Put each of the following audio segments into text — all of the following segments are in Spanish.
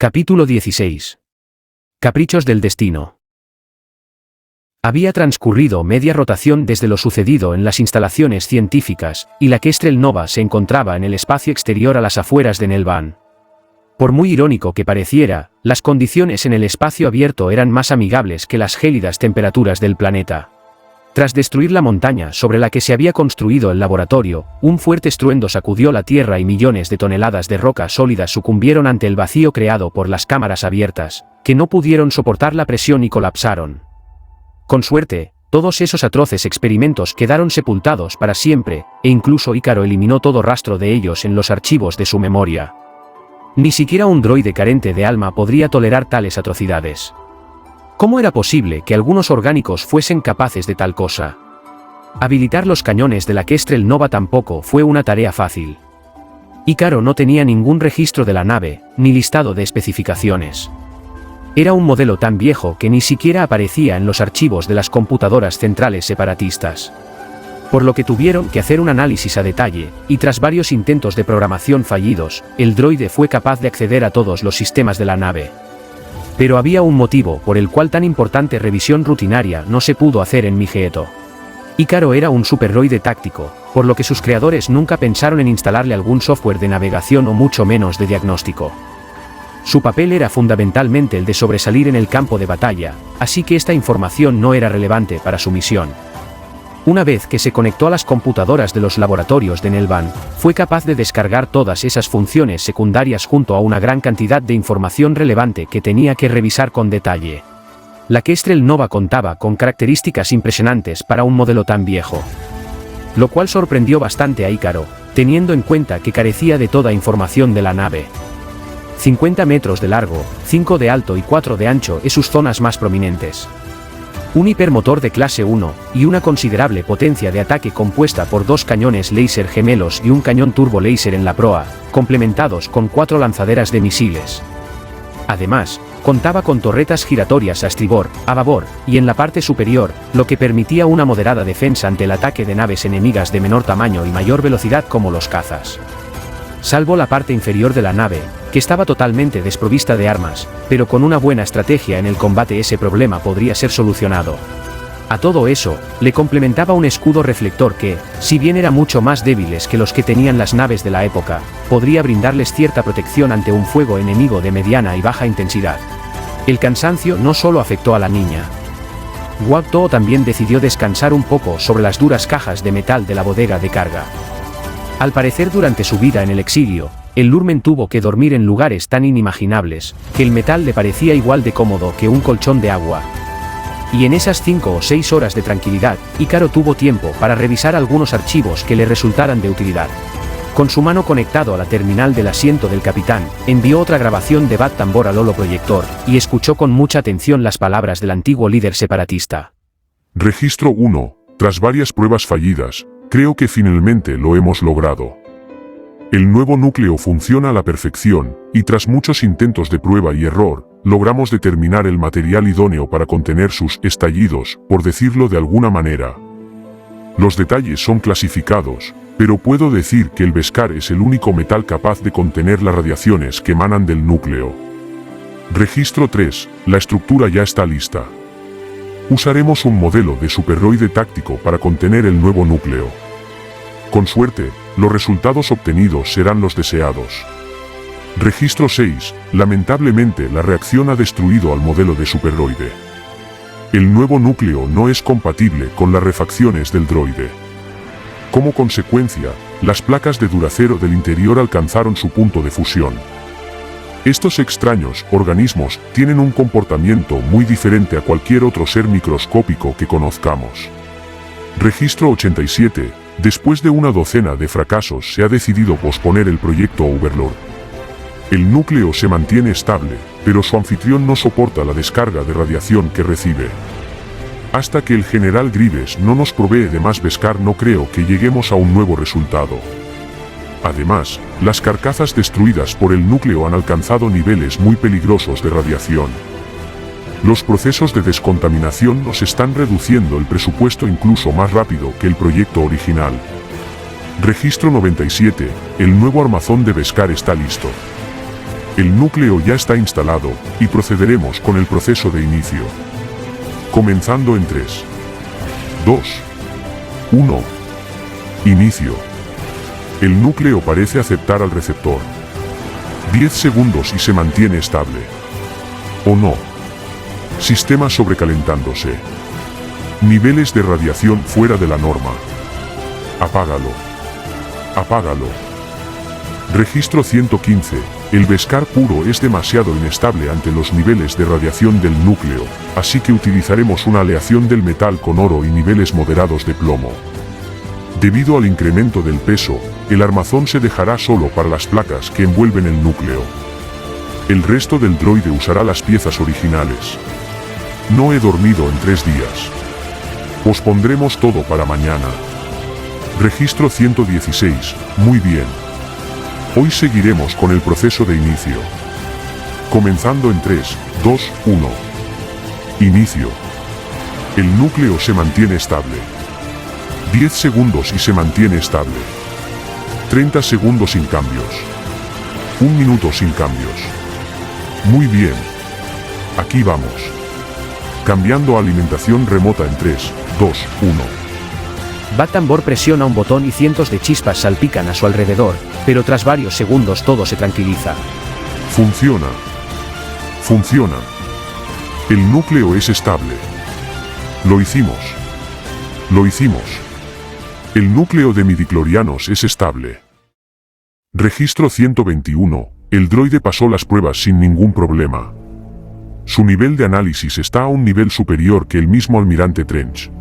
Capítulo 16. Caprichos del destino. Había transcurrido media rotación desde lo sucedido en las instalaciones científicas, y la Kestrel Nova se encontraba en el espacio exterior a las afueras de Nelván. Por muy irónico que pareciera, las condiciones en el espacio abierto eran más amigables que las gélidas temperaturas del planeta. Tras destruir la montaña sobre la que se había construido el laboratorio, un fuerte estruendo sacudió la Tierra y millones de toneladas de roca sólida sucumbieron ante el vacío creado por las cámaras abiertas, que no pudieron soportar la presión y colapsaron. Con suerte, todos esos atroces experimentos quedaron sepultados para siempre, e incluso Ícaro eliminó todo rastro de ellos en los archivos de su memoria. Ni siquiera un droide carente de alma podría tolerar tales atrocidades. ¿Cómo era posible que algunos orgánicos fuesen capaces de tal cosa? Habilitar los cañones de la Kestrel Nova tampoco fue una tarea fácil. Ícaro no tenía ningún registro de la nave, ni listado de especificaciones. Era un modelo tan viejo que ni siquiera aparecía en los archivos de las computadoras centrales separatistas. Por lo que tuvieron que hacer un análisis a detalle, y tras varios intentos de programación fallidos, el droide fue capaz de acceder a todos los sistemas de la nave. Pero había un motivo por el cual tan importante revisión rutinaria no se pudo hacer en Migeeto. Ícaro era un superdroide táctico, por lo que sus creadores nunca pensaron en instalarle algún software de navegación o mucho menos de diagnóstico. Su papel era fundamentalmente el de sobresalir en el campo de batalla, así que esta información no era relevante para su misión. Una vez que se conectó a las computadoras de los laboratorios de Nelván, fue capaz de descargar todas esas funciones secundarias junto a una gran cantidad de información relevante que tenía que revisar con detalle. La Kestrel Nova contaba con características impresionantes para un modelo tan viejo. Lo cual sorprendió bastante a Ícaro, teniendo en cuenta que carecía de toda información de la nave. 50 metros de largo, 5 de alto y 4 de ancho es sus zonas más prominentes. Un hipermotor de clase 1, y una considerable potencia de ataque compuesta por 2 cañones láser gemelos y un cañón turbo láser en la proa, complementados con 4 lanzaderas de misiles. Además, contaba con torretas giratorias a estribor, a babor, y en la parte superior, lo que permitía una moderada defensa ante el ataque de naves enemigas de menor tamaño y mayor velocidad como los cazas. Salvo la parte inferior de la nave, que estaba totalmente desprovista de armas, pero con una buena estrategia en el combate ese problema podría ser solucionado. A todo eso, le complementaba un escudo reflector que, si bien era mucho más débiles que los que tenían las naves de la época, podría brindarles cierta protección ante un fuego enemigo de mediana y baja intensidad. El cansancio no solo afectó a la niña. Wakto también decidió descansar un poco sobre las duras cajas de metal de la bodega de carga. Al parecer durante su vida en el exilio, el Lurmen tuvo que dormir en lugares tan inimaginables, que el metal le parecía igual de cómodo que un colchón de agua. Y en esas 5 o 6 horas de tranquilidad, Ícaro tuvo tiempo para revisar algunos archivos que le resultaran de utilidad. Con su mano conectado a la terminal del asiento del capitán, envió otra grabación de Bat Tambor al holoproyector, y escuchó con mucha atención las palabras del antiguo líder separatista. Registro 1. Tras varias pruebas fallidas, creo que finalmente lo hemos logrado. El nuevo núcleo funciona a la perfección, y tras muchos intentos de prueba y error, logramos determinar el material idóneo para contener sus estallidos, por decirlo de alguna manera. Los detalles son clasificados, pero puedo decir que el Beskar es el único metal capaz de contener las radiaciones que emanan del núcleo. Registro 3. La estructura ya está lista. Usaremos un modelo de superdroide táctico para contener el nuevo núcleo. Con suerte, los resultados obtenidos serán los deseados. Registro 6. Lamentablemente la reacción ha destruido al modelo de superdroide. El nuevo núcleo no es compatible con las refacciones del droide. Como consecuencia, las placas de Duracero del interior alcanzaron su punto de fusión. Estos extraños organismos tienen un comportamiento muy diferente a cualquier otro ser microscópico que conozcamos. Registro 87. Después de una docena de fracasos se ha decidido posponer el proyecto Overlord. El núcleo se mantiene estable, pero su anfitrión no soporta la descarga de radiación que recibe. Hasta que el general Grievous no nos provee de más Beskar no creo que lleguemos a un nuevo resultado. Además, las carcasas destruidas por el núcleo han alcanzado niveles muy peligrosos de radiación. Los procesos de descontaminación nos están reduciendo el presupuesto incluso más rápido que el proyecto original. Registro 97, el nuevo armazón de Beskar está listo. El núcleo ya está instalado, y procederemos con el proceso de inicio. Comenzando en 3, 2, 1. Inicio. El núcleo parece aceptar al receptor. 10 segundos y se mantiene estable. ¿O no? Sistema sobrecalentándose. Niveles de radiación fuera de la norma. Apágalo. Apágalo. Registro 115. El Beskar puro es demasiado inestable ante los niveles de radiación del núcleo, así que utilizaremos una aleación del metal con oro y niveles moderados de plomo. Debido al incremento del peso, el armazón se dejará solo para las placas que envuelven el núcleo. El resto del droide usará las piezas originales. No he dormido en 3 días. Pospondremos todo para mañana. Registro 116. Muy bien. Hoy seguiremos con el proceso de inicio. Comenzando en 3, 2, 1. Inicio. El núcleo se mantiene estable. 10 segundos y se mantiene estable. 30 segundos sin cambios. 1 minuto sin cambios. Muy bien. Aquí vamos. Cambiando a alimentación remota en 3, 2, 1. Bat Tambor presiona un botón y cientos de chispas salpican a su alrededor, pero tras varios segundos todo se tranquiliza. Funciona. Funciona. El núcleo es estable. Lo hicimos. Lo hicimos. El núcleo de midichlorianos es estable. Registro 121. El droide pasó las pruebas sin ningún problema. Su nivel de análisis está a un nivel superior que el mismo almirante Trench.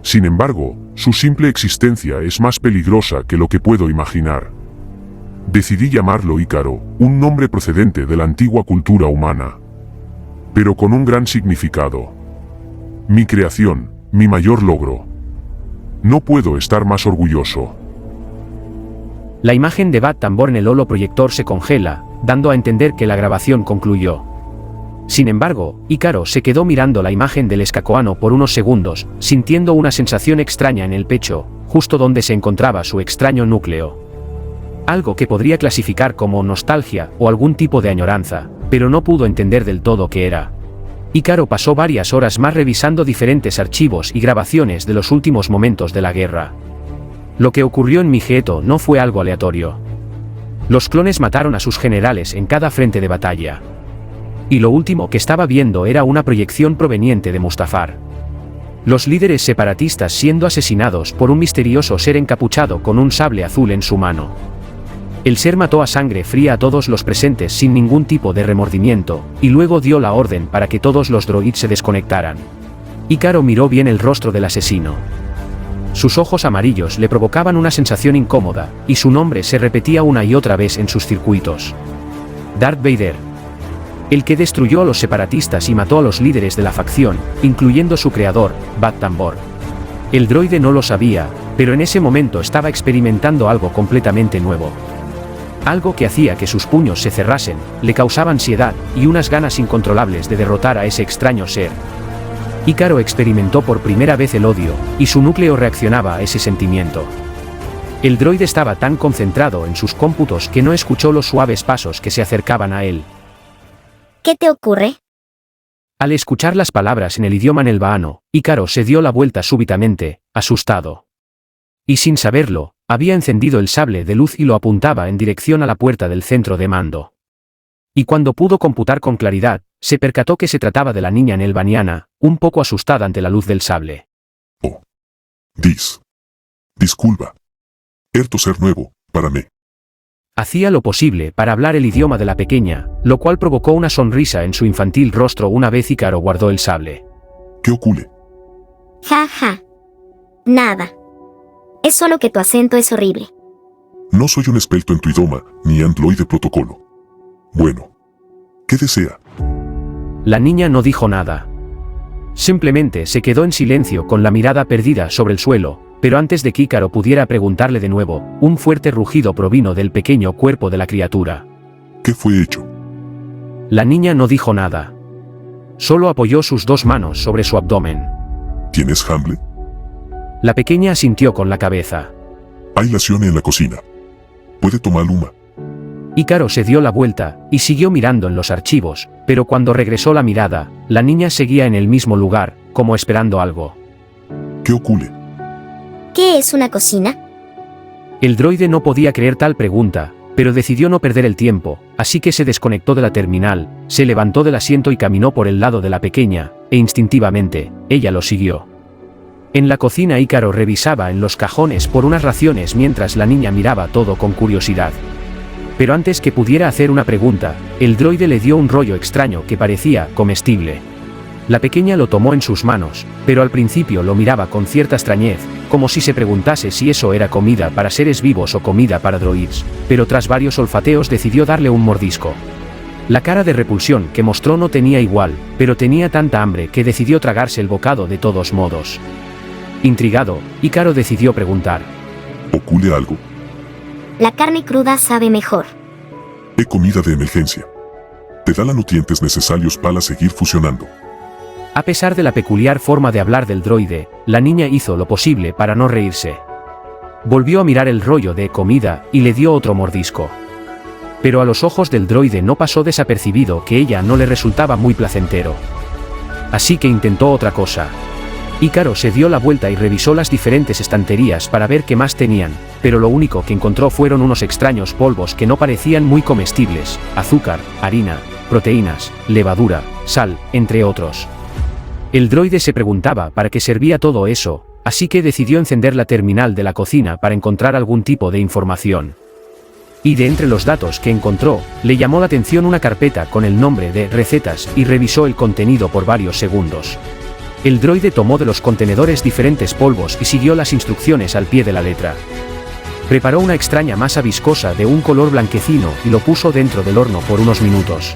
Sin embargo, su simple existencia es más peligrosa que lo que puedo imaginar. Decidí llamarlo Ícaro, un nombre procedente de la antigua cultura humana, pero con un gran significado. Mi creación, mi mayor logro. No puedo estar más orgulloso. La imagen de Bat Tambor en el holoproyector se congela, dando a entender que la grabación concluyó. Sin embargo, Ícaro se quedó mirando la imagen del escacoano por unos segundos, sintiendo una sensación extraña en el pecho, justo donde se encontraba su extraño núcleo. Algo que podría clasificar como nostalgia o algún tipo de añoranza, pero no pudo entender del todo qué era. Ícaro pasó varias horas más revisando diferentes archivos y grabaciones de los últimos momentos de la guerra. Lo que ocurrió en Migeto no fue algo aleatorio. Los clones mataron a sus generales en cada frente de batalla. Y lo último que estaba viendo era una proyección proveniente de Mustafar. Los líderes separatistas siendo asesinados por un misterioso ser encapuchado con un sable azul en su mano. El ser mató a sangre fría a todos los presentes sin ningún tipo de remordimiento, y luego dio la orden para que todos los droids se desconectaran. Ícaro miró bien el rostro del asesino. Sus ojos amarillos le provocaban una sensación incómoda, y su nombre se repetía una y otra vez en sus circuitos. Darth Vader. El que destruyó a los separatistas y mató a los líderes de la facción, incluyendo su creador, Bat Tambor. El droide no lo sabía, pero en ese momento estaba experimentando algo completamente nuevo. Algo que hacía que sus puños se cerrasen, le causaba ansiedad y unas ganas incontrolables de derrotar a ese extraño ser. Ícaro experimentó por primera vez el odio, y su núcleo reaccionaba a ese sentimiento. El droide estaba tan concentrado en sus cómputos que no escuchó los suaves pasos que se acercaban a él. ¿Qué te ocurre? Al escuchar las palabras en el idioma nelvaano, Ícaro se dio la vuelta súbitamente, asustado. Y sin saberlo, había encendido el sable de luz y lo apuntaba en dirección a la puerta del centro de mando. Y cuando pudo computar con claridad, se percató que se trataba de la niña nelvaniana, un poco asustada ante la luz del sable. Oh. Disculpa. Erto ser nuevo, para mí. Hacía lo posible para hablar el idioma de la pequeña, lo cual provocó una sonrisa en su infantil rostro una vez Ícaro guardó el sable. ¿Qué ocurre? Ja, ja. Nada. Es solo que tu acento es horrible. No soy un experto en tu idioma, ni androide protocolo. Bueno. ¿Qué desea? La niña no dijo nada. Simplemente se quedó en silencio con la mirada perdida sobre el suelo, pero antes de que Ícaro pudiera preguntarle de nuevo, un fuerte rugido provino del pequeño cuerpo de la criatura. ¿Qué fue hecho? La niña no dijo nada. Solo apoyó sus 2 manos sobre su abdomen. ¿Tienes hambre? La pequeña asintió con la cabeza. Hay lasaña en la cocina. ¿Puede tomar una? Ícaro se dio la vuelta, y siguió mirando en los archivos, pero cuando regresó la mirada, la niña seguía en el mismo lugar, como esperando algo. ¿Qué ocurre? ¿Qué es una cocina? El droide no podía creer tal pregunta, pero decidió no perder el tiempo, así que se desconectó de la terminal, se levantó del asiento y caminó por el lado de la pequeña, e instintivamente, ella lo siguió. En la cocina Ícaro revisaba en los cajones por unas raciones mientras la niña miraba todo con curiosidad. Pero antes que pudiera hacer una pregunta, el droide le dio un rollo extraño que parecía comestible. La pequeña lo tomó en sus manos, pero al principio lo miraba con cierta extrañez, como si se preguntase si eso era comida para seres vivos o comida para droids, pero tras varios olfateos decidió darle un mordisco. La cara de repulsión que mostró no tenía igual, pero tenía tanta hambre que decidió tragarse el bocado de todos modos. Intrigado, Ícaro decidió preguntar. ¿Ocurre algo? La carne cruda sabe mejor. Es comida de emergencia. Te da los nutrientes necesarios para seguir fusionando. A pesar de la peculiar forma de hablar del droide, la niña hizo lo posible para no reírse. Volvió a mirar el rollo de comida y le dio otro mordisco. Pero a los ojos del droide no pasó desapercibido que ella no le resultaba muy placentero. Así que intentó otra cosa. Ícaro se dio la vuelta y revisó las diferentes estanterías para ver qué más tenían, pero lo único que encontró fueron unos extraños polvos que no parecían muy comestibles: azúcar, harina, proteínas, levadura, sal, entre otros. El droide se preguntaba para qué servía todo eso, así que decidió encender la terminal de la cocina para encontrar algún tipo de información. Y de entre los datos que encontró, le llamó la atención una carpeta con el nombre de recetas y revisó el contenido por varios segundos. El droide tomó de los contenedores diferentes polvos y siguió las instrucciones al pie de la letra. Preparó una extraña masa viscosa de un color blanquecino y lo puso dentro del horno por unos minutos.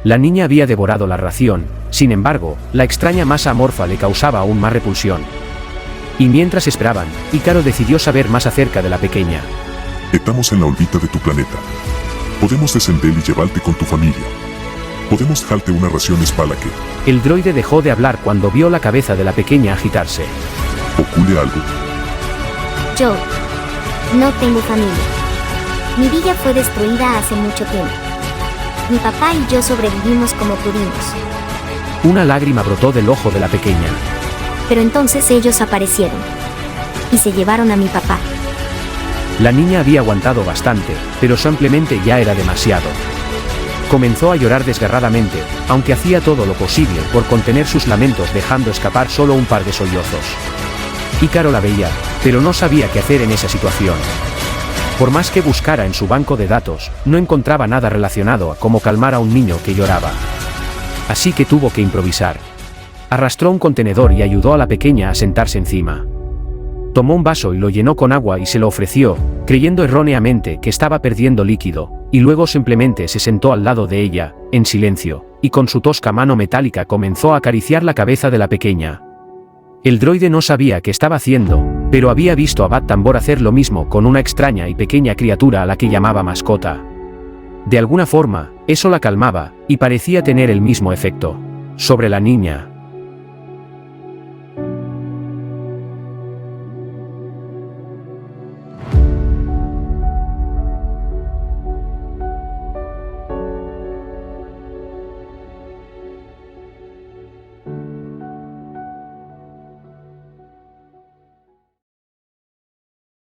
La niña había devorado la ración, sin embargo, la extraña masa amorfa le causaba aún más repulsión. Y mientras esperaban, Ícaro decidió saber más acerca de la pequeña. Estamos en la órbita de tu planeta. Podemos descender y llevarte con tu familia. Podemos dejarte unas raciones para que... El droide dejó de hablar cuando vio la cabeza de la pequeña agitarse. ¿Ocurre algo? Yo no tengo familia. Mi villa fue destruida hace mucho tiempo. Mi papá y yo sobrevivimos como pudimos. Una lágrima brotó del ojo de la pequeña. Pero entonces ellos aparecieron. Y se llevaron a mi papá. La niña había aguantado bastante, pero simplemente ya era demasiado. Comenzó a llorar desgarradamente, aunque hacía todo lo posible por contener sus lamentos dejando escapar solo un par de sollozos. Ícaro la veía, pero no sabía qué hacer en esa situación. Por más que buscara en su banco de datos, no encontraba nada relacionado a cómo calmar a un niño que lloraba. Así que tuvo que improvisar. Arrastró un contenedor y ayudó a la pequeña a sentarse encima. Tomó un vaso y lo llenó con agua y se lo ofreció, creyendo erróneamente que estaba perdiendo líquido, y luego simplemente se sentó al lado de ella, en silencio, y con su tosca mano metálica comenzó a acariciar la cabeza de la pequeña. El droide no sabía qué estaba haciendo, pero había visto a Bad Tambor hacer lo mismo con una extraña y pequeña criatura a la que llamaba mascota. De alguna forma, eso la calmaba, y parecía tener el mismo efecto sobre la niña.